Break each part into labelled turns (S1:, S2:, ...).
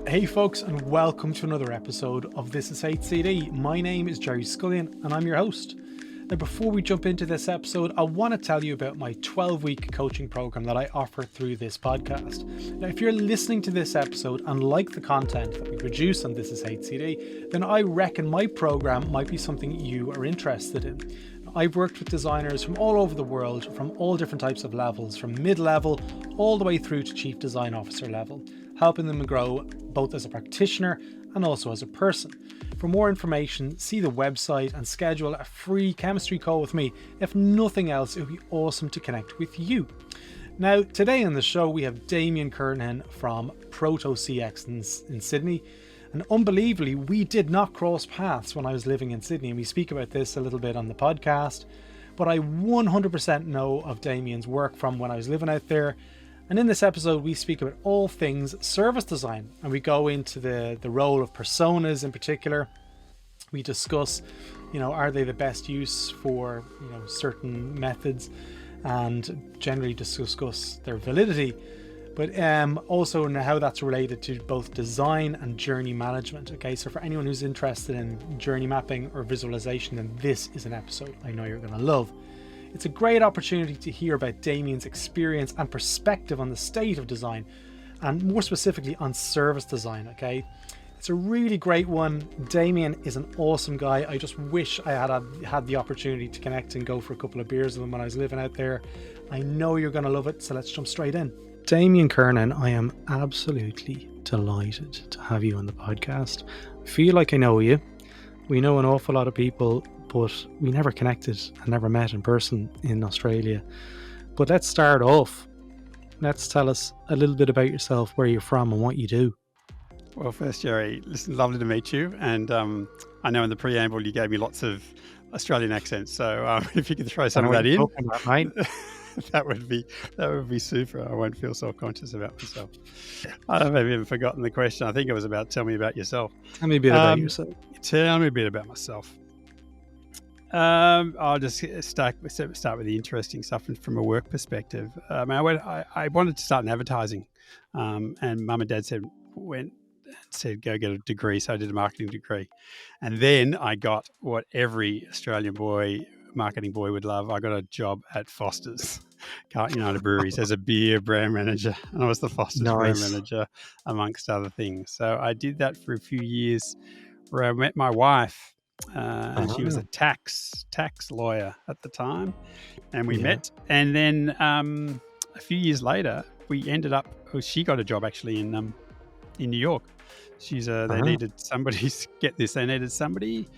S1: Hey folks, and welcome to another episode of This is HCD. My name is Jerry Scullion and I'm your host. Now, before we jump into this episode, I want to tell you about my 12-week coaching program that I offer through this podcast. Now, if you're listening to this episode and like the content that we produce on This is HCD, then I reckon my program might be something you are interested in. I've worked with designers from all over the world, from all different types of levels, from mid-level all the way through to chief design officer level, helping them grow both as a practitioner and also as a person. For more information, see the website and schedule a free chemistry call with me. If nothing else, it would be awesome to connect with you. Now, today on the show, we have Damian Kernahan from Proto CX in Sydney. And unbelievably, we did not cross paths when I was living in Sydney. And we speak about this a little bit on the podcast. But I 100% know of Damian's work from when I was living out there. And in this episode, we speak about all things service design, and we go into the role of personas in particular. We discuss, are they the best use for, certain methods, and generally discuss their validity, but also how that's related to both design and journey management. Okay, so for anyone who's interested in journey mapping or visualization, then this is an episode I know you're going to love. It's a great opportunity to hear about Damian's experience and perspective on the state of design, and more specifically on service design, okay? It's a really great one. Damian is an awesome guy. I just wish I had the opportunity to connect and go for a couple of beers with him when I was living out there. I know you're going to love it, so let's jump straight in. Damian Kernahan, I am absolutely delighted to have you on the podcast. I feel like I know you. We know an awful lot of people, but we never connected and never met in person in Australia. But let's start off. Let's tell us a little bit about yourself, where you're from and what you do.
S2: Well, first, Jerry, listen, lovely to meet you. And I know in the preamble you gave me lots of Australian accents. So if you could throw some of that in,
S1: about, mate.
S2: that would be super. I won't feel self-conscious about myself. I don't know if I've even forgotten the question. I think it was about tell me about yourself.
S1: Tell me a bit about yourself.
S2: Tell me a bit about myself. I'll just start with the interesting stuff from a work perspective. I wanted to start in advertising, and Mum and Dad said go get a degree, so I did a marketing degree, and then I got what every Australian marketing boy would love. I got a job at Foster's, Carlton United Breweries, as a beer brand manager, and I was the Foster's brand manager amongst other things. So I did that for a few years, where I met my wife. And she was a tax lawyer at the time, and we met. And then a few years later, we ended up. She got a job actually in New York. They needed somebody. Get this, they needed somebody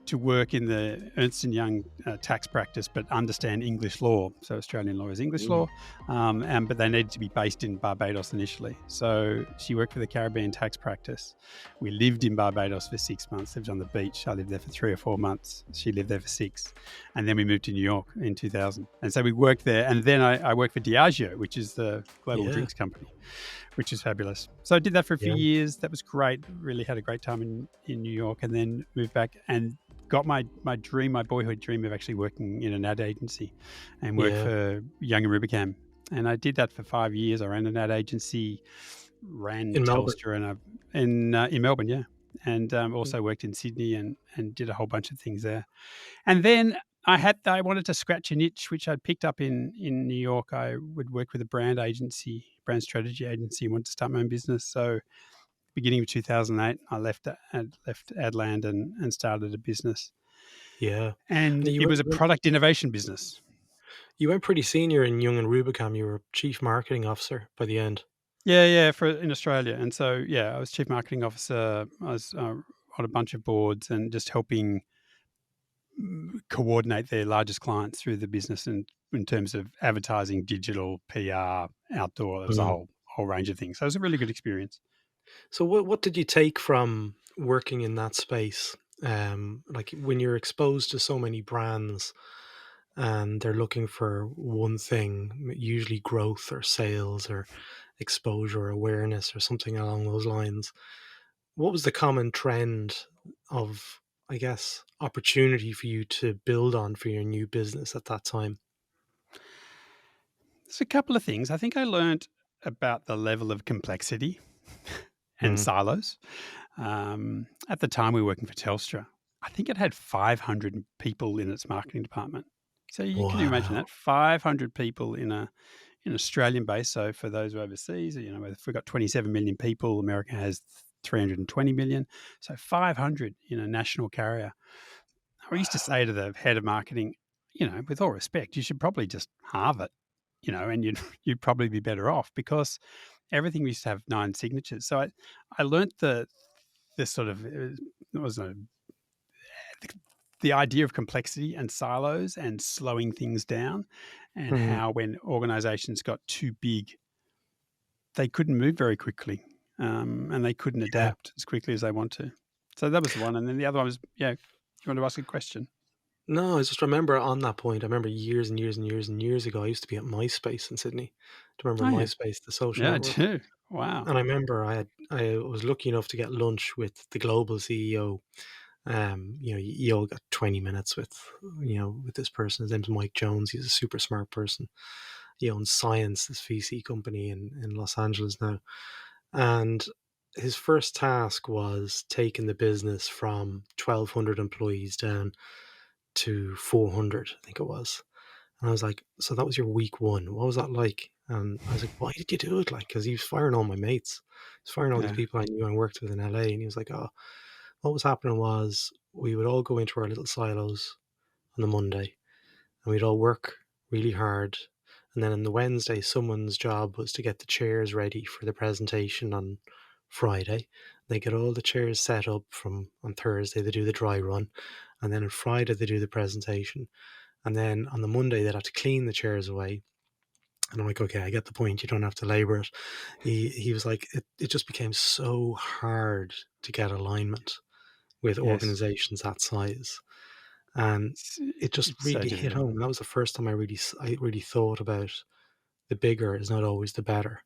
S2: to work in the Ernst & Young tax practice, but understand English law. So Australian law is English law, but they needed to be based in Barbados initially. So she worked for the Caribbean tax practice. We lived in Barbados for 6 months, lived on the beach. I lived there for 3 or 4 months. She lived there for 6. And then we moved to New York in 2000. And so we worked there. And then I worked for Diageo, which is the global drinks company, which is fabulous. So I did that for a few years. That was great. Really had a great time in New York, and then moved back and got my boyhood dream of actually working in an ad agency and work for Young and Rubicam. And I did that for 5 years. I ran an ad agency, ran in Telstra in Melbourne, and also worked in Sydney and did a whole bunch of things there. And then I wanted to scratch an itch, which I'd picked up in New York. I would work with a brand strategy agency, and wanted to start my own business. So beginning of 2008, I left Adland and started a business.
S1: Yeah.
S2: And it was a product innovation business.
S1: You went pretty senior in Young and Rubicam. You were chief marketing officer by the end.
S2: Yeah, in Australia. And so, I was chief marketing officer. I was on a bunch of boards and just helping coordinate their largest clients through the business in terms of advertising, digital, PR, outdoor. It was a whole range of things. So it was a really good experience.
S1: So what did you take from working in that space? Like when you're exposed to so many brands and they're looking for one thing, usually growth or sales or exposure or awareness or something along those lines, what was the common trend of, I guess, opportunity for you to build on for your new business at that time?
S2: There's a couple of things. I think I learned about the level of complexity and
S1: Mm.
S2: silos. At the time, we were working for Telstra. I think it had 500 people in its marketing department. So can you imagine
S1: Wow.
S2: that? 500 people in Australian base. So for those overseas, if we've got 27 million people, America has 320 million. So 500 in a national carrier. I used to say to the head of marketing, with all respect, you should probably just halve it, and you'd probably be better off, because everything used to have 9 signatures. So I learnt this sort of it was the idea of complexity and silos and slowing things down, and
S1: Mm.
S2: how when organizations got too big, they couldn't move very quickly, and they couldn't
S1: Yeah.
S2: adapt as quickly as they want to. So that was the one. And then the other one was, you want to ask a question?
S1: No, I just remember on that point, I remember years and years and years and years ago, I used to be at MySpace in Sydney. Do you remember
S2: Oh, yeah.
S1: MySpace, the social
S2: Yeah, I
S1: network?
S2: do. Wow.
S1: And I remember I was lucky enough to get lunch with the global CEO. You all got 20 minutes with, with this person. His name's Mike Jones. He's a super smart person. He owns Science, this VC company in Los Angeles now. And his first task was taking the business from 1,200 employees down to 400, I think it was. And I was like, so that was your week one. What was that like? And I was like, why did you do it? Like, because he was firing all my mates. He was firing all these
S2: Yeah.
S1: people I knew and worked with in LA. And he was like, oh, what was happening was we would all go into our little silos on the Monday and we'd all work really hard. And then on the Wednesday, someone's job was to get the chairs ready for the presentation on Friday. They get all the chairs set up from on Thursday, they do the dry run. And then on Friday, they do the presentation. And then on the Monday, they'd have to clean the chairs away. And I'm like, okay, I get the point. You don't have to labor it. He was like, it just became so hard to get alignment with
S2: Yes.
S1: organizations that size. And
S2: It's,
S1: it just
S2: it's so
S1: really hit
S2: difficult.
S1: home. That was the first time I really thought about the bigger is not always the better.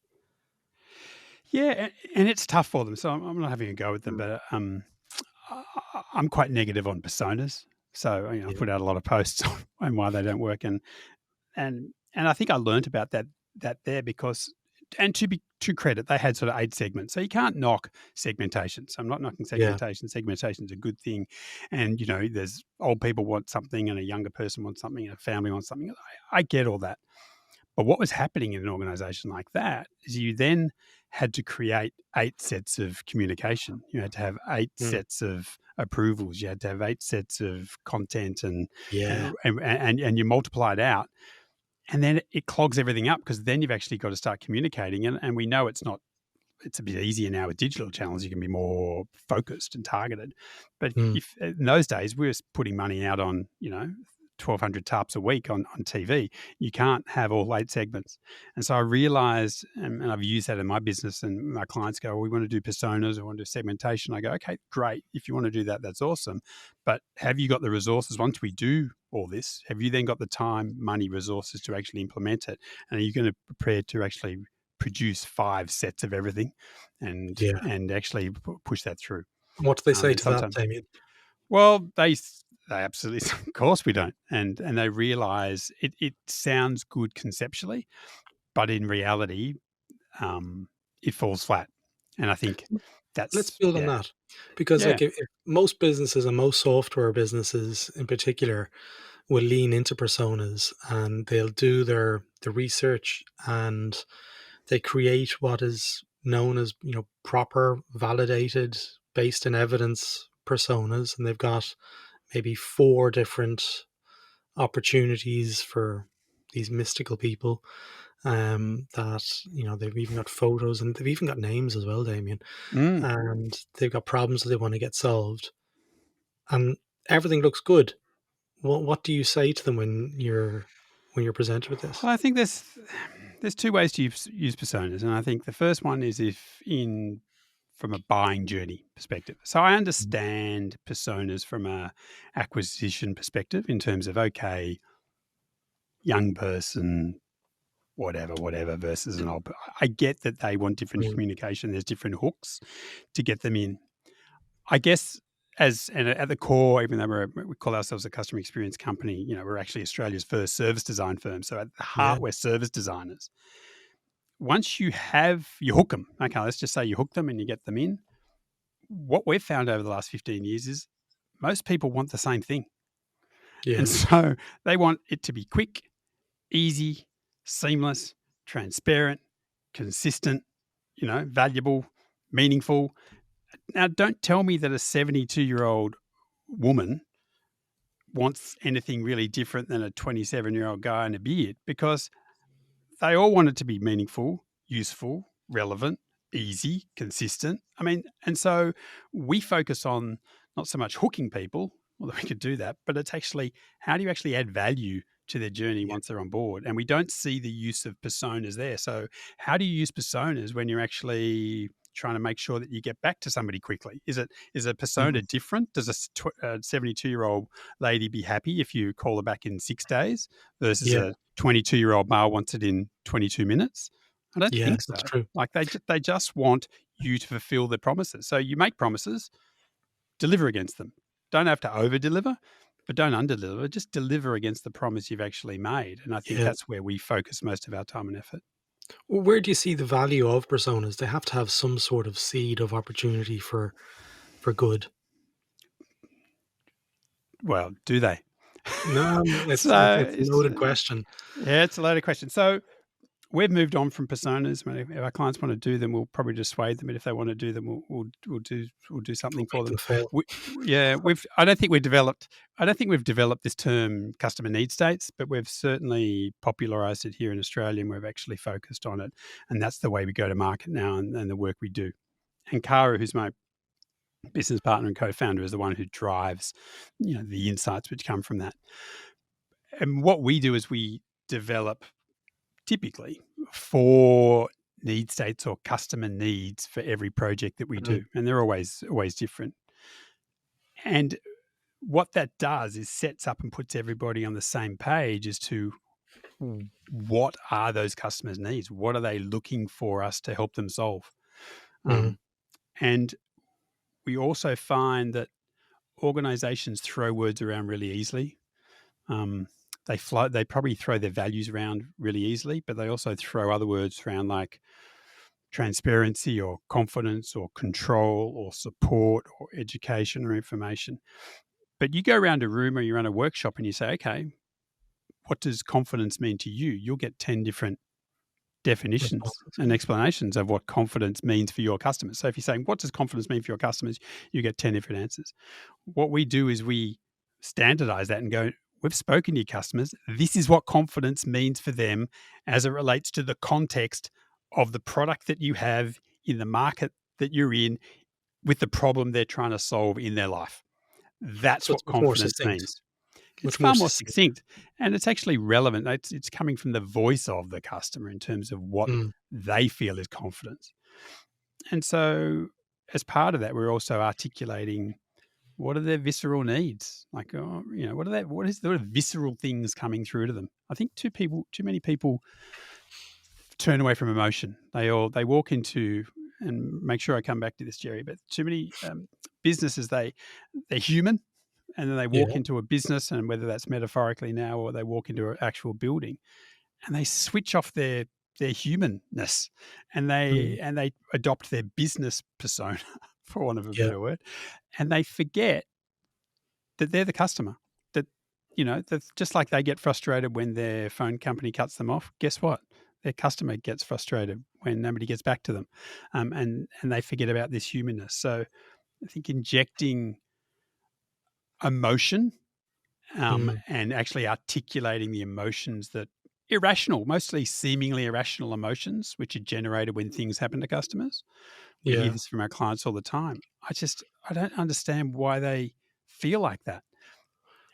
S2: Yeah, and it's tough for them. So I'm not having a go with them,
S1: Mm.
S2: but I'm quite negative on personas. So I
S1: Yeah.
S2: put out a lot of posts on why they don't work, and I think I learnt about that there, because, and to credit, they had sort of 8 segments. So you can't knock segmentation. So I'm not knocking
S1: Yeah.
S2: segmentation. Segmentation is a good thing. And there's old people want something, and a younger person wants something, and a family wants something. I get all that. But what was happening in an organization like that is you then had to create 8 sets of communication. You had to have 8
S1: Mm.
S2: sets of approvals. You had to have 8 sets of content, and
S1: Yeah.
S2: and you multiply it out, and then it clogs everything up, because then you've actually got to start communicating. And we know it's a bit easier now with digital channels. You can be more focused and targeted. But
S1: Mm.
S2: if in those days we were putting money out on 1,200 tarps a week on TV, you can't have all 8 segments. And so I realized, and I've used that in my business, and my clients go, we want to do personas, we want to do segmentation. I go, okay, great. If you want to do that, that's awesome. But have you got the resources once we do all this? Have you then got the time, money, resources to actually implement it? And are you going to be prepared to actually produce 5 sets of everything, and
S1: Yeah.
S2: actually push that through?
S1: And what do they say
S2: And
S1: to that,
S2: sometimes,
S1: Damien?
S2: well, they absolutely, of course we don't, and they realize it sounds good conceptually, but in reality, it falls flat. And I think
S1: Let's
S2: that's,
S1: build on
S2: yeah,
S1: that because,
S2: yeah,
S1: like, if most businesses and most software businesses in particular will lean into personas and they'll do the research and they create what is known as proper, validated, based in evidence personas, and they've got maybe 4 different opportunities for these mystical people. That they've even got photos and they've even got names as well, Damien,
S2: mm.
S1: and they've got problems that they want to get solved, and everything looks good. What do you say to them when you're presented with this?
S2: Well, I think there's 2 ways to use personas, and I think the first one is if in from a buying journey perspective. So I
S1: Mm.
S2: understand personas from a acquisition perspective, in terms of, okay, young person, whatever, versus an old. I get that they want different
S1: Mm.
S2: communication. There's different hooks to get them in. I guess, and at the core, even though we call ourselves a customer experience company, we're actually Australia's first service design firm. So at the
S1: Yeah.
S2: heart, we're service designers. once you hook them, okay, let's just say you hook them and you get them in. What we've found over the last 15 years is most people want the same thing.
S1: Yeah.
S2: And so they want it to be quick, easy, seamless, transparent, consistent, valuable, meaningful. Now, don't tell me that a 72-year-old woman wants anything really different than a 27-year-old guy in a beard, because they all want it to be meaningful, useful, relevant, easy, consistent. I mean, and so we focus on not so much hooking people, although we could do that, but it's actually, how do you actually add value to their journey
S1: Yeah.
S2: once they're on board? And we don't see the use of personas there. So how do you use personas when you're actually trying to make sure that you get back to somebody quickly? Is a
S1: Mm.
S2: persona different? Does a 72-year-old lady be happy if you call her back in 6 days versus
S1: Yeah.
S2: a 22-year-old male wants it in 22 minutes? I don't
S1: Yeah.
S2: think so.
S1: That's true.
S2: Like they just want you to fulfill their promises. So you make promises, deliver against them. Don't have to over deliver, but don't under deliver. Just deliver against the promise you've actually made. And I think
S1: Yeah.
S2: that's where we focus most of our time and effort.
S1: Well, where do you see the value of personas? They have to have some sort of seed of opportunity for good.
S2: Well, do they?
S1: No, it's
S2: So
S1: a loaded question.
S2: yeah, it's a loaded question. So we've moved on from personas. If our clients want to do them, we'll probably dissuade them. But if they want to do them, we'll do
S1: We'll
S2: something for
S1: make
S2: them.
S1: them fail.
S2: We, yeah, I don't think we've developed this term customer need states, but we've certainly popularized it here in Australia, and we've actually focused on it. And that's the way we go to market now, and the work we do. And Kara, who's my business partner and co-founder, is the one who drives, the insights which come from that. And what we do is we develop typically 4 need states or customer needs for every project that we
S1: Mm.
S2: do, and they're always different. And what that does is sets up and puts everybody on the same page as to what are those customers' needs? What are they looking for us to help them solve?
S1: Mm.
S2: And we also find that organizations throw words around really easily. They probably throw their values around really easily, but they also throw other words around like transparency or confidence or control or support or education or information. But you go around a room or you run a workshop and you say, okay, what does confidence mean to you? You'll get 10 different definitions
S1: Responses.
S2: and explanations of what confidence means for your customers. So if you're saying, what does confidence mean for your customers? You get 10 different answers. What we do is we standardize that and go, we've spoken to your customers. This is what confidence means for them as it relates to the context of the product that you have in the market that you're in with the problem they're trying to solve in their life. That's
S1: So it's
S2: what
S1: much more
S2: confidence
S1: succinct.
S2: means. It's
S1: Much more
S2: far more
S1: succinct.
S2: succinct, and it's actually relevant. It's coming from the voice of the customer in terms of what
S1: Mm.
S2: they feel is confidence. And so as part of that, we're also articulating what are their visceral needs? Like, what is the visceral things coming through to them? I think too many people turn away from emotion. They walk into, and make sure I come back to this, Jerry, but too many businesses, they're human, and then they walk
S1: Yeah.
S2: into a business, and whether that's metaphorically now or they walk into an actual building, and they switch off their humanness, and
S1: Mm.
S2: they adopt their business persona, for want of a
S1: Yeah.
S2: better word, and they forget that they're the customer. That that's just like they get frustrated when their phone company cuts them off. Guess what? Their customer gets frustrated when nobody gets back to them, and they forget about this humanness. So I think injecting emotion,
S1: Mm.
S2: and actually articulating the emotions that irrational, mostly seemingly irrational emotions, which are generated when things happen to customers. We hear
S1: Yeah.
S2: this from our clients all the time. I don't understand why they feel like that.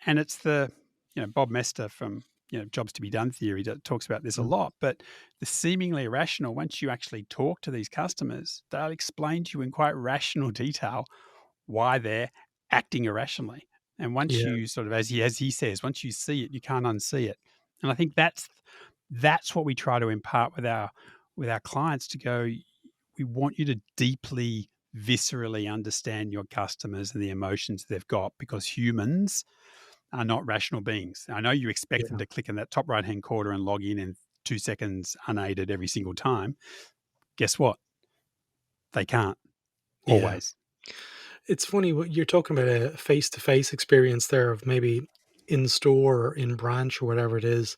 S2: And it's Bob Mester from, Jobs to be Done theory that talks about this a
S1: Mm.
S2: lot, but the seemingly irrational, once you actually talk to these customers, they'll explain to you in quite rational detail why they're acting irrationally. And once
S1: Yeah.
S2: you sort of, as he says, once you see it, you can't unsee it. And I think that's what we try to impart with our clients, to go, we want you to deeply, viscerally understand your customers and the emotions they've got, because humans are not rational beings. I know you expect them
S1: Yeah.
S2: to click in that top right hand corner and log in 2 seconds unaided every single time. Guess what? They can't
S1: Yeah.
S2: always.
S1: It's funny what you're talking about, a face-to-face experience there of maybe in store or in branch or whatever it is.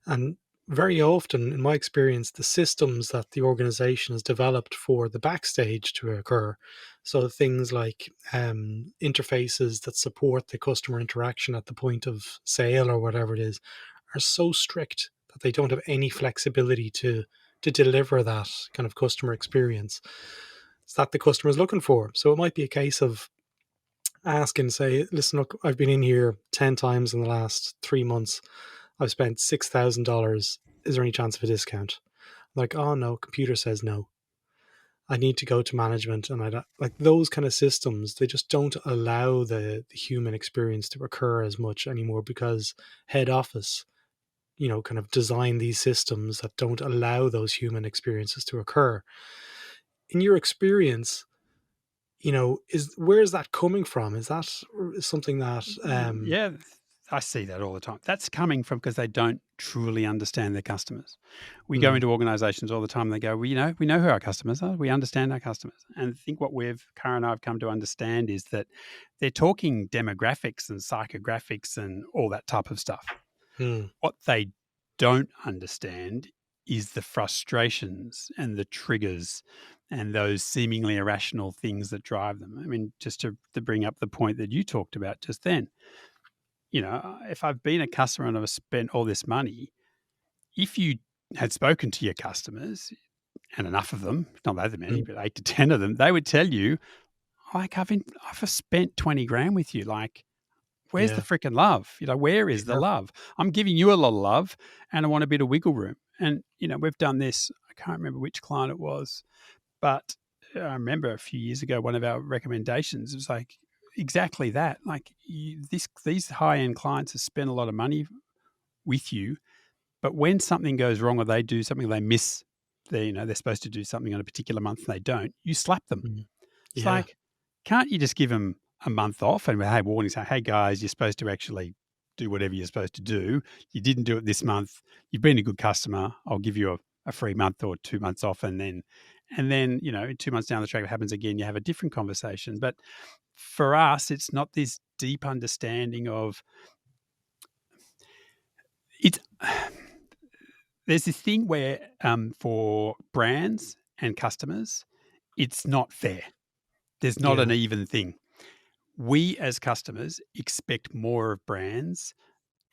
S1: And very often, in my experience, the systems that the organization has developed for the backstage to occur, so things like interfaces that support the customer interaction at the point of sale or whatever it is, are so strict that they don't have any flexibility to deliver that kind of customer experience that the customer is looking for. So it might be a case of asking, say, listen, look, I've been in here 10 times in the last 3 months. I've spent $6,000. Is there any chance of a discount? Like, oh no, computer says no. I need to go to management. And I don't, like those kind of systems, they just don't allow the human experience to occur as much anymore because head office, kind of design these systems that don't allow those human experiences to occur. In your experience, is where is that coming from? Is that something that
S2: Yeah, I see that all the time. That's coming from because they don't truly understand their customers. We go
S1: mm,
S2: into organizations all the time. They go, well, we know who our customers are. We understand our customers. And I think what Kara and I have come to understand is that they're talking demographics and psychographics and all that type of stuff.
S1: mm,
S2: What they don't understand is the frustrations and the triggers and those seemingly irrational things that drive them. I mean, just to bring up the point that you talked about just then, if I've been a customer and I've spent all this money, if you had spoken to your customers and enough of them, not that many,
S1: mm,
S2: but 8 to 10 of them, they would tell you, like, I've spent 20 grand with you. Like, where's the
S1: yeah,
S2: freaking love? Where is the
S1: yeah,
S2: love? I'm giving you a lot of love and I want a bit of wiggle room. And, we've done this. I can't remember which client it was, but I remember a few years ago, one of our recommendations was like exactly that. Like these high end clients have spent a lot of money with you, but when something goes wrong or they do something, they miss, they're supposed to do something on a particular month and they don't, you slap them.
S1: mm,
S2: It's
S1: yeah,
S2: like, can't you just give them a month off and hey, warning, say, hey guys, you're supposed to actually do whatever you're supposed to do. You didn't do it this month. You've been a good customer. I'll give you a free month or 2 months off. And then, 2 months down the track, it happens again, you have a different conversation. But for us, it's not this deep understanding of it's, there's this thing where for brands and customers, it's not fair. There's not
S1: yeah,
S2: an even thing. We as customers expect more of brands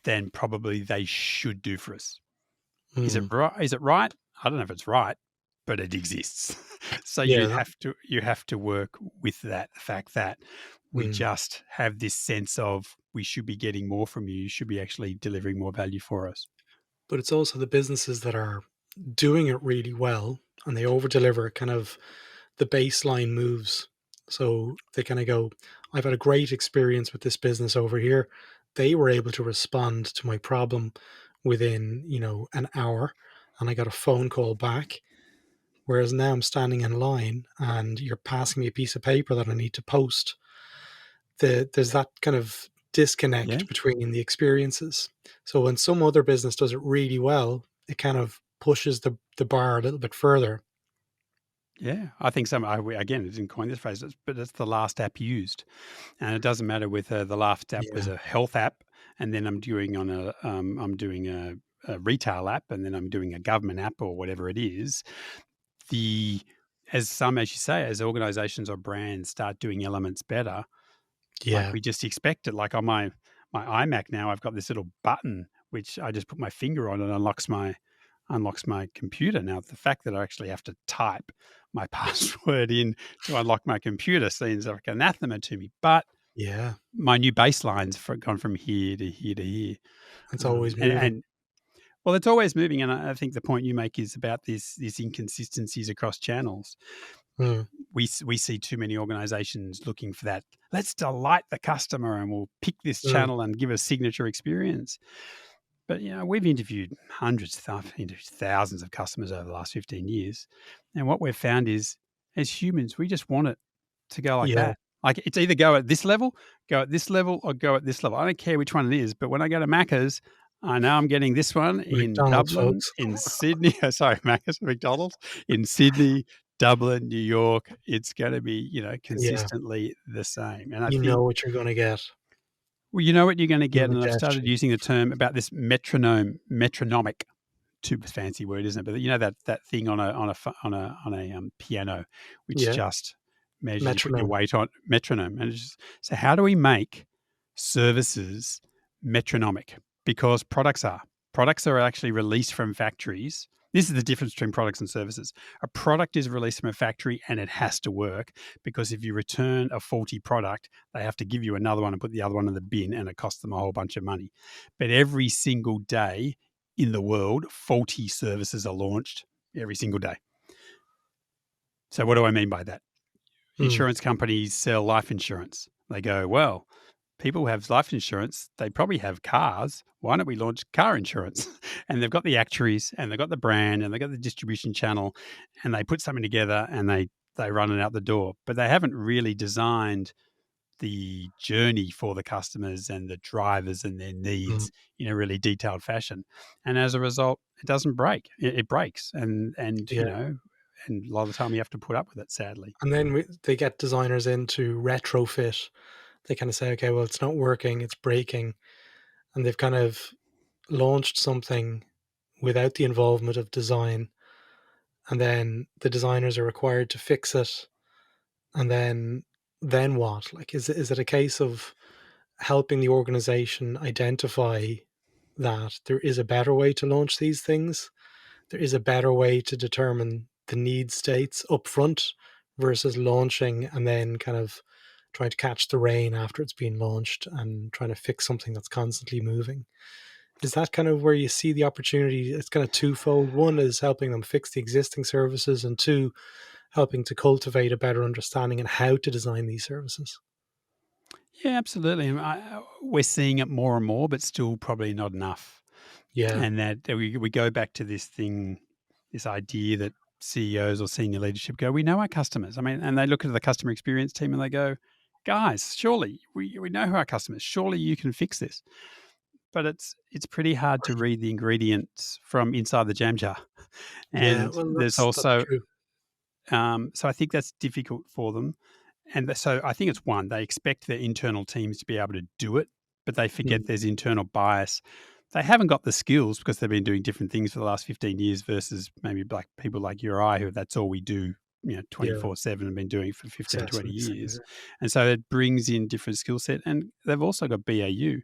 S2: than probably they should do for us. Is it
S1: mm,
S2: right? Is it right? I don't know if it's right, but it exists. So
S1: yeah,
S2: you have to work with that the fact that we
S1: mm.
S2: just have this sense of we should be getting more from you. You should be actually delivering more value for us.
S1: But it's also the businesses that are doing it really well and they over deliver kind of the baseline moves. So they kind of go, I've had a great experience with this business over here. They were able to respond to my problem within, an hour and I got a phone call back. Whereas now I'm standing in line and you're passing me a piece of paper that I need to post. There's that kind of
S2: Yeah.
S1: disconnect between the experiences. So when some other business does it really well, it kind of pushes the bar a little bit further.
S2: Yeah, I think some. Again, I didn't coin this phrase, but it's the last app used, and it doesn't matter whether the last app was
S1: Yeah,
S2: a health app, and then I'm doing a retail app, and then I'm doing a government app or whatever it is. The as you say, as organisations or brands start doing elements better, like
S1: yeah,
S2: we just expect it. Like on my iMac now, I've got this little button which I just put my finger on and unlocks my computer. Now, the fact that I actually have to type my password in to unlock my computer seems like anathema to me. But
S1: yeah.
S2: my new baseline's gone from here to here to here,
S1: It's always
S2: and,
S1: moving.
S2: and well, it's always moving. And I think the point you make is about these inconsistencies across channels.
S1: Mm,
S2: We see too many organizations looking for that. Let's delight the customer and we'll pick this
S1: mm,
S2: channel and give a signature experience. But we've interviewed thousands of customers over the last 15 years. And what we've found is as humans, we just want it to go like
S1: yeah,
S2: that. Like it's either go at this level, or go at this level. I don't care which one it is. But when I go to Macca's, I know I'm getting this one in
S1: McDonald's,
S2: Dublin,
S1: folks.
S2: in Sydney. Sorry, Macca's, McDonald's, in Sydney, Dublin, New York. It's going to be,
S1: Yeah,
S2: consistently the same. And I
S1: you know
S2: think,
S1: what you're going to get.
S2: well, you know what you're going to get. And I've started
S1: Indigestion.
S2: using the term about this metronomic. Too fancy word, isn't it? But that thing on a piano, which
S1: Yeah,
S2: just measures, you put your
S1: metronome.
S2: weight on metronome, and so how do we make services metronomic? Because products are actually released from factories. This is the difference between products and services. A product is released from a factory and it has to work, because if you return a faulty product, they have to give you another one and put the other one in the bin, and it costs them a whole bunch of money. But every single day in the world, faulty services are launched every single day. So, what do I mean by that?
S1: Mm,
S2: Insurance companies sell life insurance. They go, well, people who have life insurance, they probably have cars. Why don't we launch car insurance? And they've got the actuaries, and they've got the brand, and they've got the distribution channel, and they put something together, and they run it out the door. But they haven't really designed the journey for the customers and the drivers and their
S1: mm,
S2: needs in a really detailed fashion. And as a result, it doesn't break. It breaks,
S1: yeah.
S2: and a lot of the time you have to put up with it, sadly.
S1: And then they get designers in to retrofit. They kind of say, okay, well, it's not working, it's breaking. And they've kind of launched something without the involvement of design. And then the designers are required to fix it. And then what? Like, is it a case of helping the organization identify that there is a better way to launch these things? There is a better way to determine the need states up front versus launching and then kind of trying to catch the rain after it's been launched and trying to fix something that's constantly moving. Is that kind of where you see the opportunity? It's kind of twofold. One is helping them fix the existing services, and two, helping to cultivate a better understanding and how to design these services.
S2: Yeah, absolutely. And we're seeing it more and more, but still probably not enough.
S1: Yeah.
S2: And that we go back to this thing, this idea that CEOs or senior leadership go, we know our customers. I mean, and they look at the customer experience team and they go, guys, surely we know who our customers. Surely you can fix this. But it's pretty hard to read the ingredients from inside the jam jar.
S1: Yeah,
S2: And
S1: well,
S2: there's
S1: that's
S2: also,
S1: true.
S2: so I think that's difficult for them. And so I think it's one, they expect their internal teams to be able to do it, but they
S1: Mm,
S2: forget there's internal bias. They haven't got the skills because they've been doing different things for the last 15 years versus maybe like people like you or I, who that's all we do,
S1: yeah,
S2: 24/7 and been doing it for 15, 20
S1: exactly. Same
S2: years.
S1: here.
S2: And so it brings in different skill set, and they've also got BAU.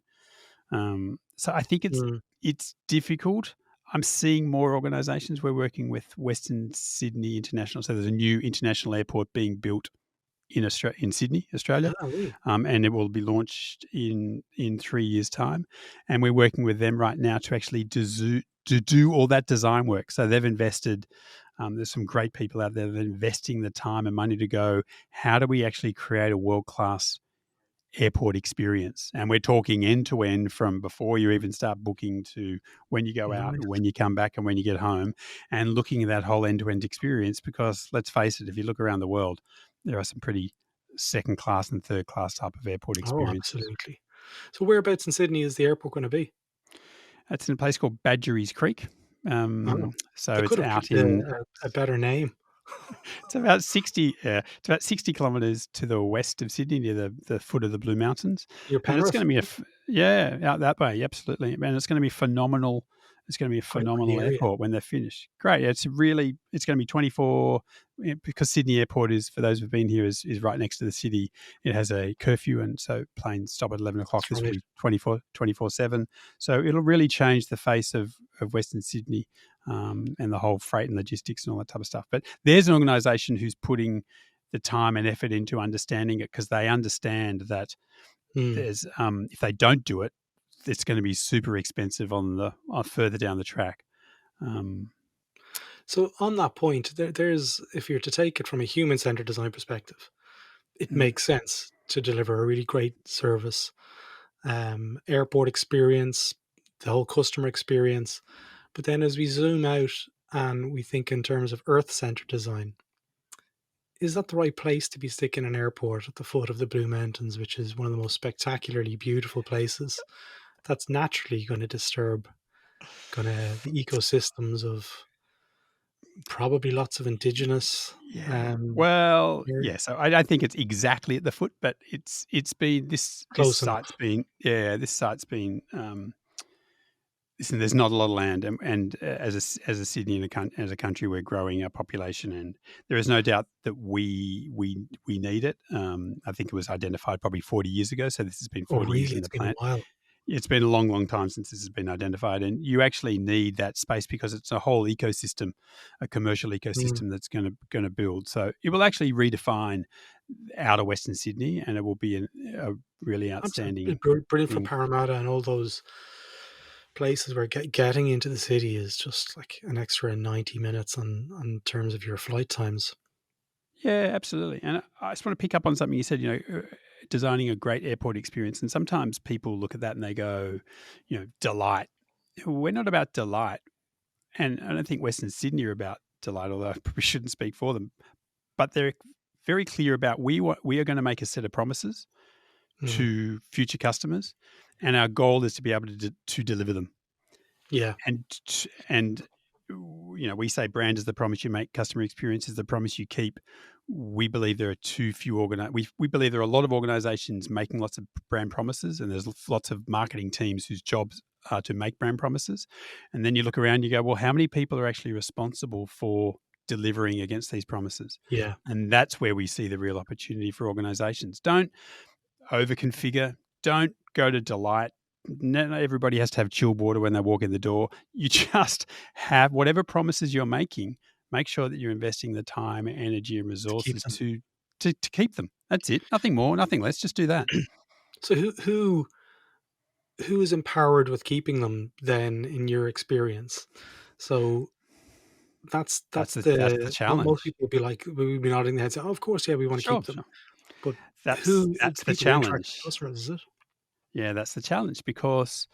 S2: So I think
S1: Mm,
S2: it's difficult. I'm seeing more organisations. We're working with Western Sydney International. So there's a new international airport being built in Sydney, Australia,
S1: really?
S2: and it will be launched in 3 years' time. And we're working with them right now to actually do all that design work. So they've invested. There's some great people out there that are investing the time and money to go. How do we actually create a world class airport experience? And we're talking end to end from before you even start booking to when you go out,
S1: Nice.
S2: when you come back, and when you get home, and looking at that whole end to end experience. Because let's face it, if you look around the world, there are some pretty second class and third class type of airport
S1: Oh,
S2: experiences.
S1: absolutely. So whereabouts in Sydney is the airport going to be?
S2: That's in a place called Badgerys Creek.
S1: Oh,
S2: So
S1: they
S2: it's
S1: could have
S2: out
S1: picked
S2: in
S1: a better name.
S2: It's about 60. It's about 60 kilometres to the west of Sydney, near the foot of the Blue Mountains,
S1: Your
S2: and it's going
S1: Penrith?
S2: to be yeah, out that way, absolutely, and it's going to be phenomenal. It's going to be a
S1: Quite like the
S2: phenomenal
S1: area.
S2: airport when they're finished. Great. It's going to be 24, because Sydney Airport is, for those who've been here, is right next to the city. It has a curfew, and so planes stop at 11 o'clock.
S1: That's
S2: This will
S1: right.
S2: be 24/7. So it'll really change the face of Western Sydney, and the whole freight and logistics and all that type of stuff. But there's an organisation who's putting the time and effort into understanding it, because they understand that
S1: Mm.
S2: there's if they don't do it, it's going to be super expensive on further down the track. Um,
S1: So on that point, there's if you're to take it from a human-centered design perspective, it
S2: mm.
S1: makes sense to deliver a really great service, airport experience, the whole customer experience. But then as we zoom out and we think in terms of Earth-centered design, is that the right place to be sticking an airport at the foot of the Blue Mountains, which is one of the most spectacularly beautiful places? that's naturally going to disturb the ecosystems of probably lots of indigenous
S2: Yeah. Well,
S1: area
S2: yeah. So I don't think it's exactly at the foot, but it's been this
S1: close
S2: site's
S1: enough.
S2: been this site's been listen, there's not a lot of land, and as a Sydney and as a country, we're growing our population, and there is no doubt that we need it. I think it was identified probably 40 years ago, so this has been
S1: Oh,
S2: 40 years
S1: really?
S2: in
S1: It's
S2: the
S1: been a
S2: plant.
S1: while.
S2: It's been a long, long time since this has been identified, and you actually need that space because it's a whole ecosystem, a commercial
S1: Mm.
S2: ecosystem that's going to build. So it will actually redefine outer Western Sydney, and it will be a really
S1: Absolutely
S2: outstanding
S1: brilliant for
S2: thing.
S1: Parramatta and all those places where getting into the city is just like an extra 90 minutes on terms of your flight times.
S2: Yeah, absolutely. And I just want to pick up on something you said, designing a great airport experience. And sometimes people look at that and they go, delight. We're not about delight. And I don't think Western Sydney are about delight, although I probably shouldn't speak for them. But they're very clear about we are going to make a set of promises
S1: Mm.
S2: to future customers. And our goal is to be able to deliver them.
S1: Yeah,
S2: And we say brand is the promise you make, customer experience is the promise you keep. We believe there are too few we believe there are a lot of organizations making lots of brand promises, and there's lots of marketing teams whose jobs are to make brand promises. And then you look around, you go, well, how many people are actually responsible for delivering against these promises?
S1: yeah.
S2: And that's where we see the real opportunity for organizations. Don't over configure. Don't go to delight. Not everybody has to have chilled water when they walk in the door. You just have whatever promises you're making. Make sure that you're investing the time, energy, and
S1: To keep
S2: resources
S1: them.
S2: to keep them. That's it. Nothing more. Nothing less. Just do that.
S1: So who is empowered with keeping them then in your experience? So
S2: That's
S1: that's
S2: the
S1: the most
S2: challenge.
S1: people would be like we'd be nodding their heads. Oh, of course, yeah, we want to
S2: Sure,
S1: keep them.
S2: sure.
S1: But
S2: That's
S1: who
S2: that's
S1: the
S2: the
S1: people who interact with
S2: challenge.
S1: customers, is it?
S2: Yeah, that's the challenge because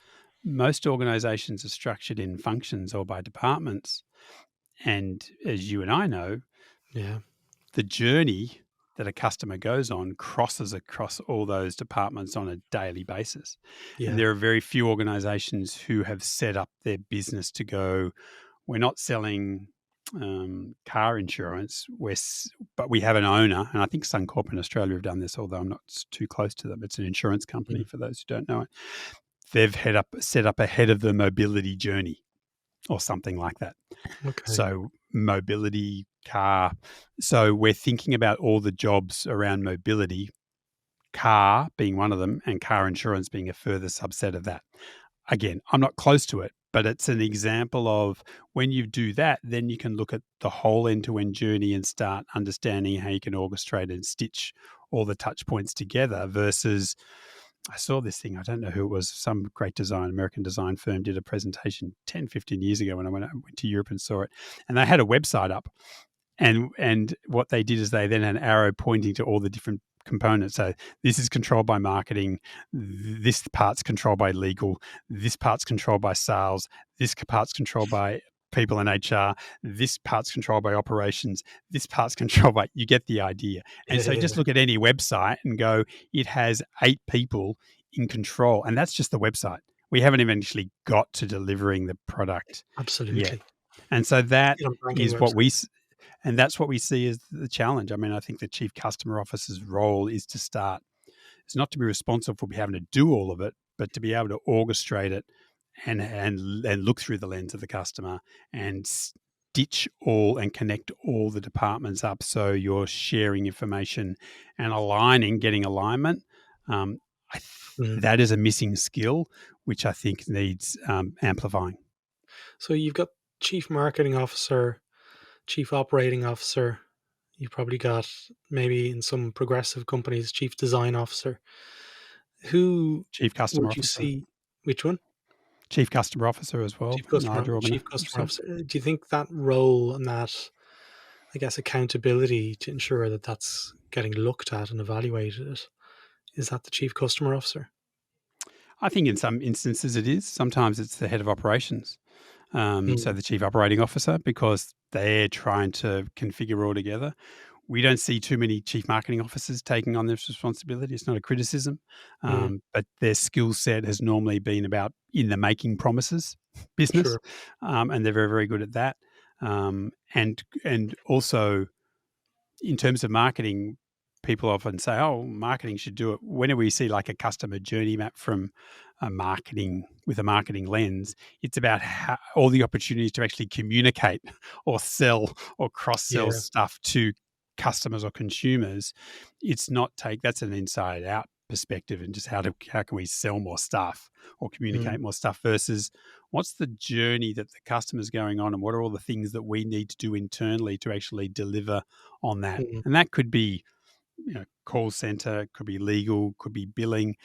S2: most organizations are structured in functions or by departments. And as you and I know,
S1: Yeah,
S2: the journey that a customer goes on crosses across all those departments on a daily basis. And
S1: yeah,
S2: there are very few organizations who have set up their business to go, we're not selling car insurance, but we have an owner. And I think Suncorp in Australia have done this, although I'm not too close to them. It's an insurance company,
S1: mm,
S2: for those who don't know it. They've set up ahead of the mobility journey or something like that.
S1: okay,
S2: So mobility, car. So we're thinking about all the jobs around mobility, car being one of them, and car insurance being a further subset of that. Again, I'm not close to it, but it's an example of when you do that, then you can look at the whole end-to-end journey and start understanding how you can orchestrate and stitch all the touch points together versus I saw this thing. I don't know who it was. Some great American design firm did a presentation 10, 15 years ago when I went to Europe and saw it. And they had a website up. And what they did is they then had an arrow pointing to all the different components. So this is controlled by marketing. This part's controlled by legal. This part's controlled by sales. This part's controlled by people in HR. This part's controlled by operations. This part's controlled by, you get the idea. And
S1: yeah,
S2: so
S1: yeah,
S2: just look at any website and go, it has 8 people in control. And that's just the website. We haven't even actually got to delivering the product yet.
S1: absolutely.
S2: And so that
S1: Get on banking
S2: is what we
S1: websites.
S2: and that's what we see as the challenge. I mean, I think the chief customer officer's role is to start, it's not to be responsible for having to do all of it, but to be able to orchestrate it and look through the lens of the customer and stitch all and connect all the departments up so you're sharing information and aligning, getting alignment. Um,
S1: Mm.
S2: that is a missing skill, which I think needs amplifying.
S1: So you've got chief marketing officer, chief operating officer. You've probably got maybe in some progressive companies, chief design officer. Who
S2: Chief customer
S1: would you
S2: officer.
S1: see? Which one?
S2: Chief customer officer as well, larger
S1: Chief customer
S2: organization.
S1: officer. Do you think that role and that, I guess, accountability to ensure that that's getting looked at and evaluated, is that the chief customer officer?
S2: I think in some instances it is. Sometimes it's the head of operations, so
S1: Mm,
S2: the chief operating officer, because they're trying to configure all together. we don't see too many chief marketing officers taking on this responsibility. It's not a criticism,
S1: Mm,
S2: but their skill set has normally been about in the making promises business,
S1: sure.
S2: and they're very, very good at that. And also in terms of marketing, people often say, "Oh, marketing should do it." Whenever we see like a customer journey map from a marketing with a marketing lens, it's about how, all the opportunities to actually communicate or sell or cross sell
S1: Yeah.
S2: stuff to customers or consumers. It's not take that's an inside out perspective and just how can we sell more stuff or
S1: Mm,
S2: communicate more stuff versus what's the journey that the customer's going on and what are all the things that we need to do internally to actually deliver on that.
S1: mm,
S2: And that could be, call center, could be legal, could be billing.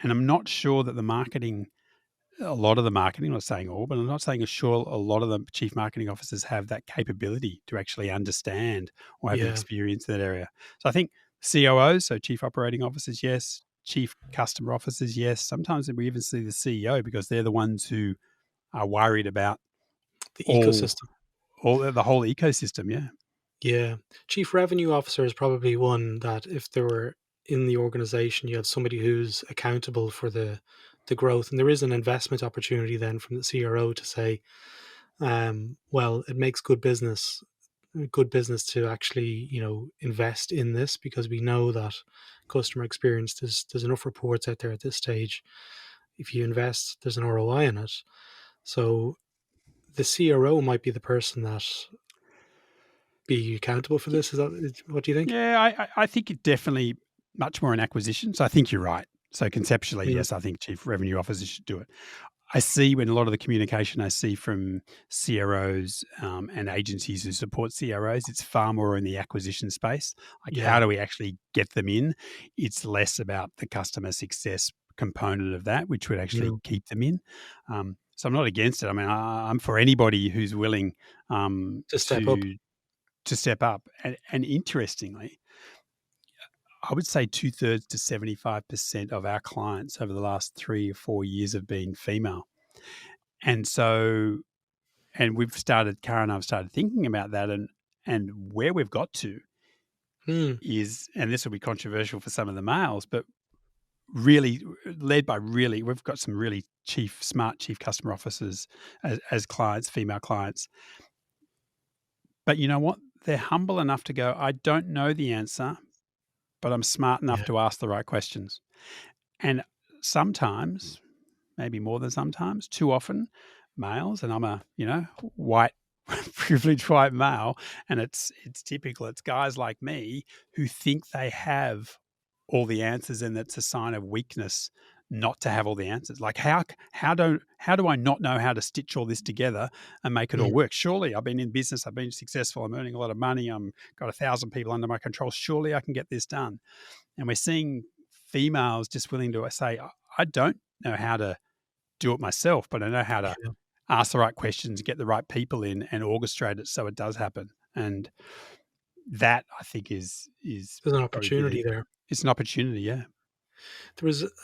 S2: And I'm not sure that a lot of the marketing, I'm not saying all, but I'm not saying sure a lot of the chief marketing officers have that capability to actually understand or have the
S1: yeah.
S2: experience in that area. So I think COOs, so chief operating officers, yes. Chief customer officers, yes. Sometimes we even see the CEO because they're the ones who are worried about
S1: The
S2: all
S1: ecosystem.
S2: all the whole ecosystem. Yeah.
S1: Yeah. Chief revenue officer is probably one that if there were in the organization, you have somebody who's accountable for the growth, and there is an investment opportunity then from the CRO to say, well, it makes good business to actually, invest in this because we know that customer experience, there's enough reports out there at this stage. If you invest, there's an ROI in it. So the CRO might be the person that be accountable for this. What do you think?
S2: Yeah, I think it definitely much more an acquisition. So I think you're right. So conceptually,
S1: Mm,
S2: yes, I think chief revenue officers should do it. I see when a lot of the communication I see from CROs and agencies who support CROs, it's far more in the acquisition space. Like, how
S1: yeah.
S2: do we actually get them in? It's less about the customer success component of that, which would actually
S1: Mm,
S2: keep them in. So I'm not against it. I mean, I'm for anybody who's willing
S1: to step up.
S2: to step up. And interestingly, I would say 2/3 to 75% of our clients over the last 3 or 4 years have been female. And so, and Cara and I've started thinking about that and where we've got to
S1: Mm,
S2: is, and this will be controversial for some of the males, but really led by really, we've got some really smart chief customer officers as clients, female clients. But you know what? They're humble enough to go, I don't know the answer, but I'm smart enough
S1: yeah.
S2: to ask the right questions. And sometimes, maybe more than sometimes, too often, males, and I'm a, white, privileged white male, and it's typical. It's guys like me who think they have all the answers, and it's a sign of weakness not to have all the answers. Like how do I not know how to stitch all this together and make it
S1: Mm,
S2: all work? Surely I've been in business, I've been successful, I'm earning a lot of money, I'm got 1,000 people under my control. Surely I can get this done. And we're seeing females just willing to say, I don't know how to do it myself, but I know how to
S1: yeah.
S2: ask the right questions, get the right people in, and orchestrate it so it does happen. And that I think is
S1: There's an
S2: probably be
S1: opportunity there.
S2: it's an opportunity. Yeah.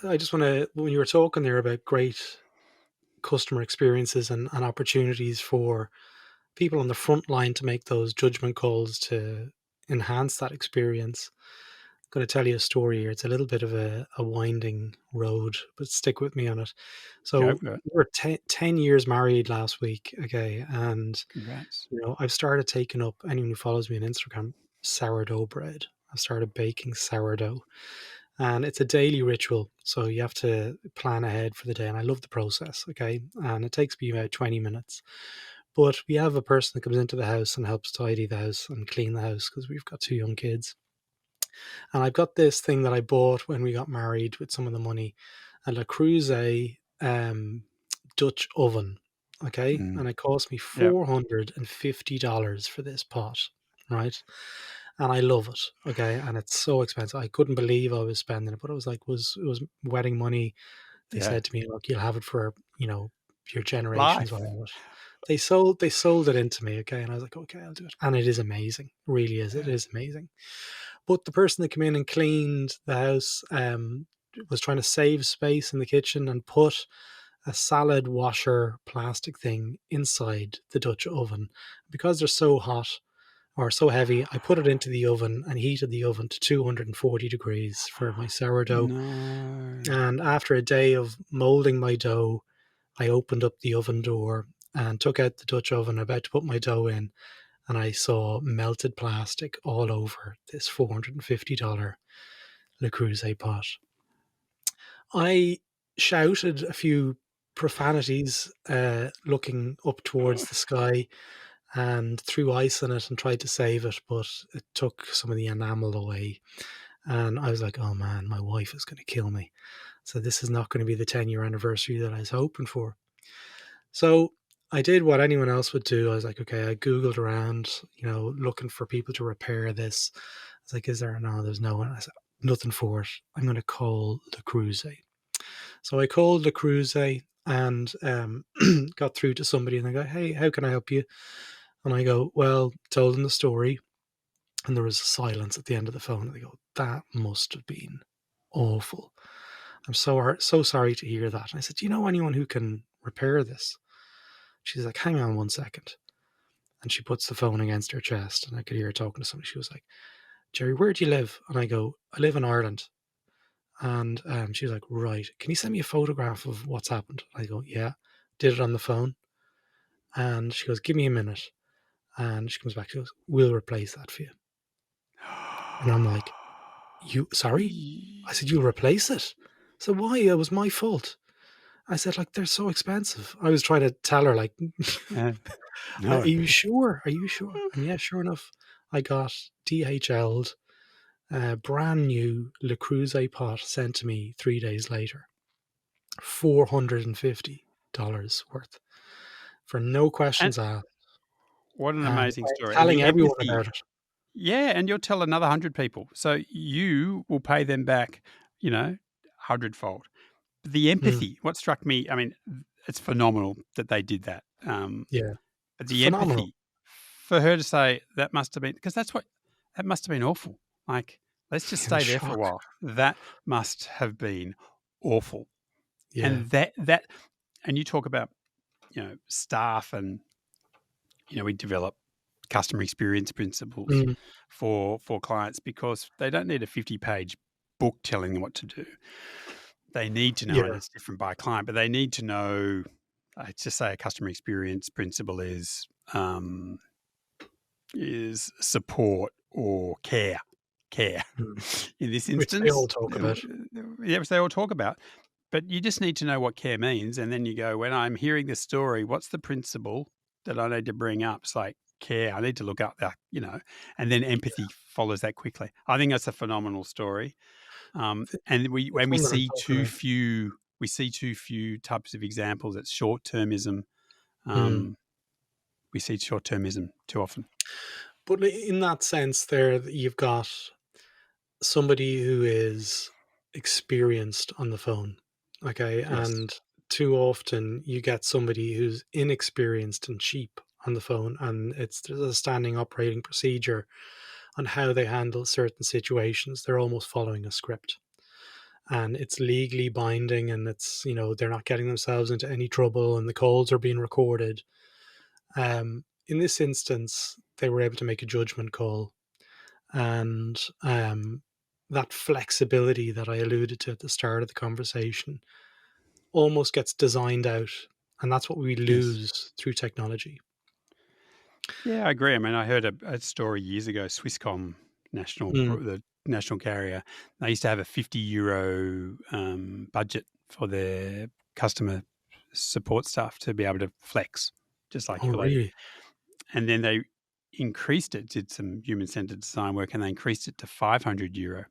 S1: I just want to, when you were talking there about great customer experiences and opportunities for people on the front line to make those judgment calls to enhance that experience. I'm going to tell you a story here. It's a little bit of a winding road, but stick with me on it.
S2: Go
S1: So
S2: for it.
S1: we were 10 years married last week. Okay. And,
S2: Congrats.
S1: I've started taking up, anyone who follows me on Instagram, sourdough bread. I've started baking sourdough and it's a daily ritual. So you have to plan ahead for the day. And I love the process. Okay. And it takes me about 20 minutes. But we have a person that comes into the house and helps tidy the house and clean the house because we've got two young kids. And I've got this thing that I bought when we got married with some of the money, a Le Creuset Dutch oven. Okay.
S2: Mm.
S1: And it cost me
S2: Yeah.
S1: $450 for this pot. Right. And I love it. Okay. And it's so expensive. I couldn't believe I was spending it, but it was wedding money. They
S2: Yeah.
S1: said to me, look, you'll have it for, your generations will
S2: Life.
S1: have it. They sold it into me, okay, and I was like, okay, I'll do it. And it is amazing. It really is. It
S2: Yeah.
S1: is amazing. But the person that came in and cleaned the house was trying to save space in the kitchen and put a salad washer plastic thing inside the Dutch oven. Because they're so hot, or so heavy. I put it into the oven and heated the oven to 240 degrees for my sourdough.
S2: No.
S1: And after a day of molding my dough, I opened up the oven door and took out the Dutch oven, about to put my dough in, and I saw melted plastic all over this $450 Le Creuset pot. I shouted a few profanities, looking up towards the sky, and threw ice on it and tried to save it, but it took some of the enamel away. And I was like, oh man, my wife is going to kill me. So this is not going to be the 10-year anniversary that I was hoping for. So I did what anyone else would do. I was like, okay, I Googled around, looking for people to repair this. I was like, is there? No, there's no one. I said, nothing for it. I'm going to call Le Creuset. So I called Le Creuset and got through to somebody, and they go, hey, how can I help you? And I go, well, told them the story. And there was a silence at the end of the phone. And they go, that must have been awful. I'm so sorry to hear that. And I said, do you know anyone who can repair this? She's like, hang on 1 second. And she puts the phone against her chest, and I could hear her talking to somebody. She was like, Jerry, where do you live? And I go, I live in Ireland. And she was like, right, can you send me a photograph of what's happened? I go, yeah. Did it on the phone. And she goes, give me a minute. And she comes back, she goes, we'll replace that for you. And I'm like, you, sorry? I said, you'll replace it? So why? It was my fault. I said, like, they're so expensive. I was trying to tell her, like, are
S2: No.
S1: you sure? Are you sure? And yeah, sure enough, I got DHL'd brand new Le Creuset pot sent to me 3 days later. $450 worth for no
S2: And
S1: questions asked.
S2: what an
S1: And
S2: amazing
S1: I'm
S2: story. And
S1: telling
S2: the
S1: everyone
S2: empathy.
S1: about it.
S2: Yeah, and you'll tell another 100 people. So you will pay them back, hundredfold. The
S1: Mm,
S2: empathy, what struck me, I mean, it's phenomenal that they did that.
S1: yeah,
S2: But
S1: it's
S2: the
S1: phenomenal.
S2: empathy for her to say that must have been, because that must have been awful. Like, let's just
S1: I was
S2: stay there for a
S1: shocked.
S2: while. That must have been awful.
S1: Yeah.
S2: And and you talk about, staff and, we develop customer experience principles
S1: Mm,
S2: for clients because they don't need a 50-page book telling them what to do. They need to know, and
S1: yeah.
S2: it's different by client, but they need to know. Let's just say a customer experience principle is support or care. Care
S1: Mm.
S2: in this
S1: Which they all
S2: instance,
S1: talk about.
S2: yeah, which they all talk about. But you just need to know what care means, and then you go, when I'm hearing this story, what's the principle that I need to bring up? It's like care. I need to look up that, and then empathy follows that quickly. I think that's a phenomenal story. And
S1: Which
S2: when
S1: one that I'm talking about?
S2: we see too few types of examples. It's short termism.
S1: Mm.
S2: We see short termism too often.
S1: But in that sense, there you've got somebody who is experienced on the phone, okay,
S2: Yes.
S1: and too often you get somebody who's inexperienced and cheap on the phone, and there's a standing operating procedure on how they handle certain situations. They're almost following a script, and it's legally binding, and it's they're not getting themselves into any trouble, and the calls are being recorded. In this instance, they were able to make a judgment call, and that flexibility that I alluded to at the start of the conversation almost gets designed out, and that's what we
S2: Yes.
S1: lose through technology.
S2: Yeah, I agree. I mean, I heard a story years ago. Swisscom,
S1: Mm.
S2: the national carrier, they used to have a €50 budget for their customer support staff to be able to flex, just like
S1: Oh,
S2: your lady.
S1: really?
S2: And then they increased it, did some human centered design work, and they increased it to €500.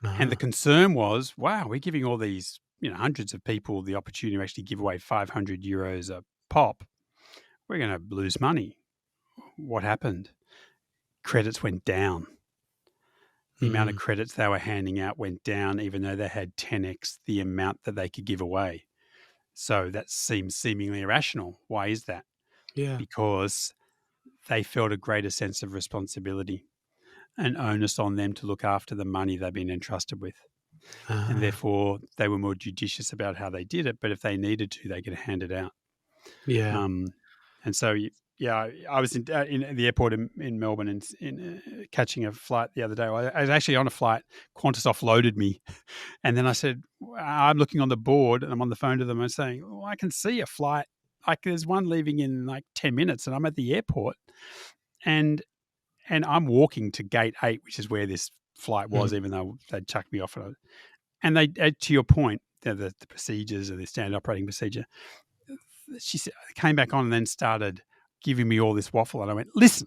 S2: And the
S1: Ah.
S2: concern was, wow, we're giving all these, hundreds of people the opportunity to actually give away €500 a pop. We're going to lose money. What happened? Credits went down. The amount of
S1: Mm.
S2: credits they were handing out went down, even though they had 10x the amount that they could give away. So that seems seemingly irrational. Why is that?
S1: Yeah.
S2: Because they felt a greater sense of responsibility and onus on them to look after the money they've been entrusted with. And
S1: Ah.
S2: therefore, they were more judicious about how they did it. But if they needed to, they could hand it out.
S1: Yeah.
S2: Um, and so, Yeah, I was in the airport in Melbourne catching a flight the other day. I was actually on a flight. Qantas offloaded me, and then I said, I'm looking on the board and I'm on the phone to them and saying, well, I can see a flight. Like there's one leaving in like 10 minutes and I'm at the airport and I'm walking to gate 8, which is where this flight was,
S1: Mm.
S2: even though they'd chucked me off. And they, to your point, the procedures or the standard operating procedure, she said, came back on and then started giving me all this waffle. And I went, listen,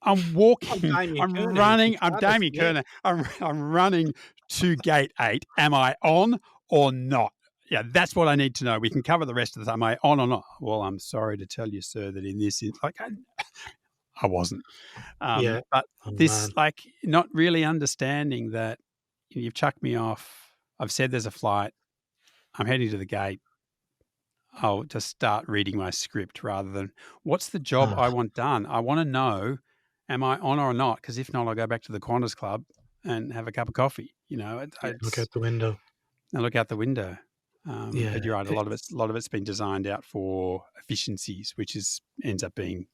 S2: I'm
S1: I'm
S2: walking,
S1: Damian
S2: I'm
S1: Kernahan from
S2: running, I'm
S1: Status.
S2: Damian
S1: Yeah.
S2: Kernahan, I'm running to gate 8. Am I on or not? Yeah, that's what I need to know. We can cover the rest of the time. Am I on or not? Well, I'm sorry to tell you, sir, that in this, I wasn't.
S1: Yeah.
S2: But
S1: Oh
S2: this,
S1: man.
S2: like, not really understanding that you've chucked me off. I've said there's a flight. I'm heading to the gate. I'll just start reading my script rather than what's the job I
S1: Ah,
S2: want done. I want to know, am I on or not? Because if not, I'll go back to the Qantas Club and have a cup of coffee.
S1: yeah. Look
S2: It's
S1: out the window.
S2: I look out the window.
S1: Yeah.
S2: But you're right. A lot of it's been designed out for efficiencies, which ends up being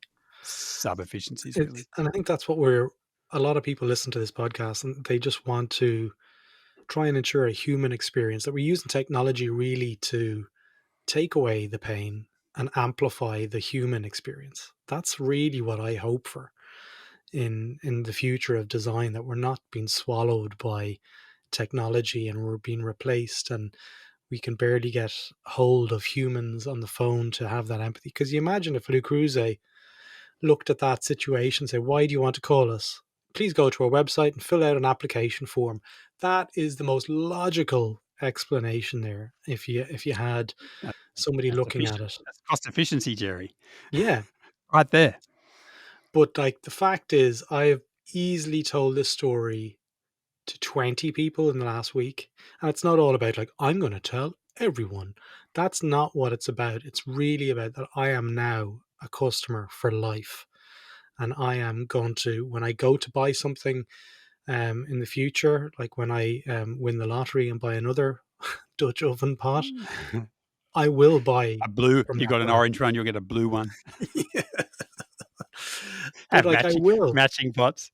S2: sub efficiencies, really.
S1: And I think that's what a lot of people listen to this podcast and they just want to try and ensure a human experience, that we're using technology really to take away the pain and amplify the human experience. That's really what I hope for in the future of design, that we're not being swallowed by technology and we're being replaced and we can barely get hold of humans on the phone to have that empathy. Because you imagine if Lou Cruz looked at that situation and say, why do you want to call us? Please go to our website and fill out an application form. That is the most logical explanation there. If you had
S2: Uh,
S1: somebody
S2: That's
S1: looking
S2: efficient.
S1: at it.
S2: That's cost efficiency, Jerry.
S1: Yeah.
S2: Right there.
S1: But like the fact is I've easily told this story to 20 people in the last week. And it's not all about like, I'm gonna tell everyone. That's not what it's about. It's really about that I am now a customer for life. And I am going to, when I go to buy something in the future, like when I win the lottery and buy another Dutch oven pot, I will buy
S2: A blue. If
S1: from
S2: you
S1: that
S2: got an
S1: brand.
S2: orange one, you'll get a blue one.
S1: Yeah. But
S2: Have
S1: like I
S2: matching
S1: will.
S2: matching pots.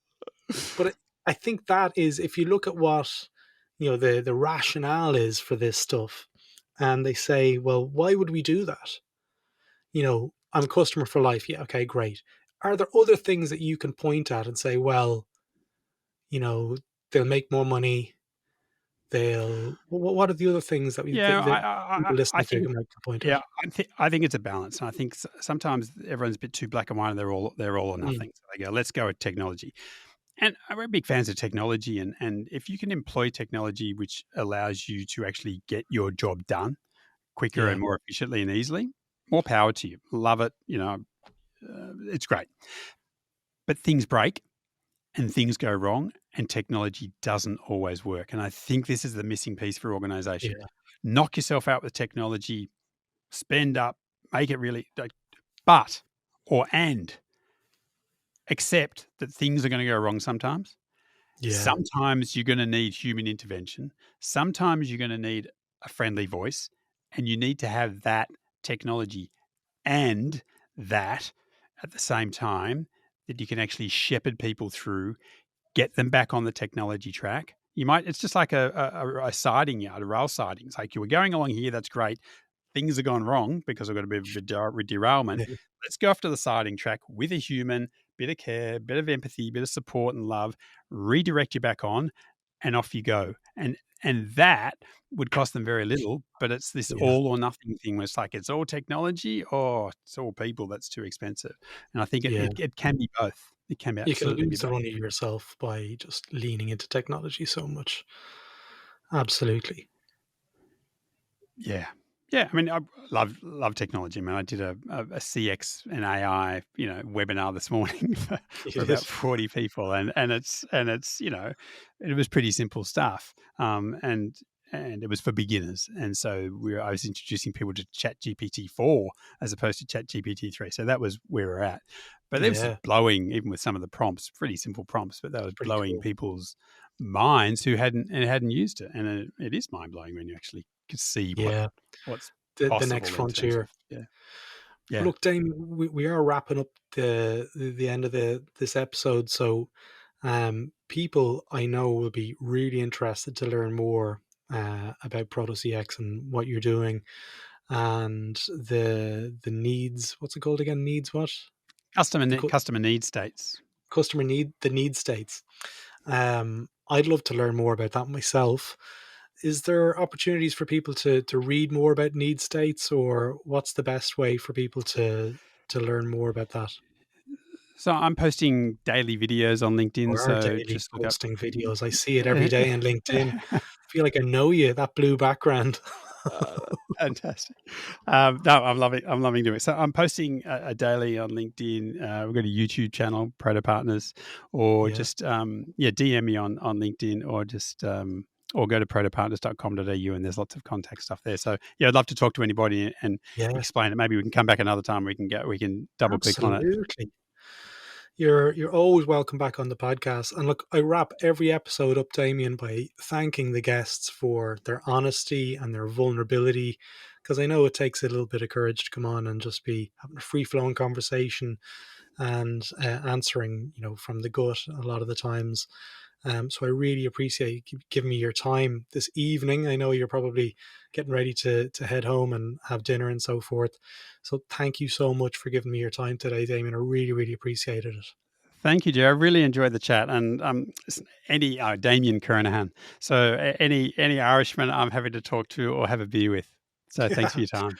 S1: But I think that is, if you look at what the rationale is for this stuff, and they say, well, why would we do that? I'm a customer for life. Yeah, okay, great. Are there other things that you can point at and say, well, you know, they'll make more money. What are the other things that
S2: Yeah,
S1: that people
S2: I
S1: listening to
S2: think.
S1: can point at?
S2: Yeah, I think it's a balance, and I think sometimes everyone's a bit too black and white, and they're all or
S1: Mm,
S2: nothing. So they go, let's go with technology, and we're big fans of technology, and if you can employ technology which allows you to actually get your job done quicker
S1: yeah,
S2: and more efficiently and easily, more power to you. Love it. It's great, but things break and things go wrong, and technology doesn't always work. And I think this is the missing piece for organizations.
S1: yeah,
S2: Knock yourself out with technology, spend up, make it really, but or and accept that things are going to go wrong sometimes.
S1: yeah,
S2: Sometimes you're going to need human intervention. Sometimes you're going to need a friendly voice, and you need to have that technology and that at the same time that you can actually shepherd people through, get them back on the technology track. It's just like a siding yard, a rail siding. It's like you were going along here, that's great. Things have gone wrong because I've got a bit of a derailment.
S1: yeah,
S2: Let's go off to the siding track with a human, bit of care, bit of empathy, bit of support and love, redirect you back on, and off you go. And that would cost them very little, but it's this
S1: yeah,
S2: all or nothing thing where it's like it's all technology or it's all people. That's too expensive. And I think it,
S1: yeah.
S2: it, it can be both. It can
S1: You can
S2: absolutely be
S1: lose the
S2: both.
S1: run of yourself by just leaning into technology so much. Absolutely.
S2: Yeah. Yeah. I mean, I love technology. I mean, I did a CX and AI, webinar this morning for
S1: It
S2: about
S1: is.
S2: 40 people. And it's, it was pretty simple stuff. And it was for beginners. And so I was introducing people to Chat GPT-4 as opposed to Chat GPT-3. So that was where we're at. But it was
S1: Yeah,
S2: just blowing, even with some of the prompts, pretty simple prompts, but that was
S1: it's pretty
S2: blowing
S1: cool.
S2: people's minds who hadn't used it. And it is mind blowing when you actually could see
S1: Yeah,
S2: what's
S1: the next
S2: possible in terms
S1: frontier.
S2: of, yeah. Yeah.
S1: Look, Dame, we are wrapping up the end of this episode, so people I know will be really interested to learn more about Proto CX and what you're doing and the needs. What's it called again? Needs what? The
S2: Customer need states.
S1: customer need the need states. I'd love to learn more about that myself. Is there opportunities for people to read more about need states, or what's the best way for people to learn more about that?
S2: So I'm posting daily videos on LinkedIn.
S1: You are
S2: So
S1: daily
S2: just look up.
S1: posting videos. I see it every day on LinkedIn. I feel like I know you, that blue background.
S2: Uh, Fantastic. No, I'm loving doing it. So I'm posting a daily on LinkedIn. We've got a YouTube channel, Proto Partners, or
S1: Yeah,
S2: just DM me on LinkedIn, or go to protopartners.com.au, and there's lots of contact stuff there. So yeah, I'd love to talk to anybody and
S1: yeah,
S2: explain it. Maybe we can come back another time. We can double click on it.
S1: absolutely. You're always welcome back on the podcast. And look, I wrap every episode up, Damien, by thanking the guests for their honesty and their vulnerability, because I know it takes a little bit of courage to come on and just be having a free flowing conversation and answering, from the gut a lot of the times. So I really appreciate you giving me your time this evening. I know you're probably getting ready to head home and have dinner and so forth. So thank you so much for giving me your time today, Damien. I really, really appreciated it.
S2: Thank you, Joe. I really enjoyed the chat, and any Damian Kernahan. So any Irishman, I'm happy to talk to or have a beer with. So thanks for
S1: Yeah,
S2: your time.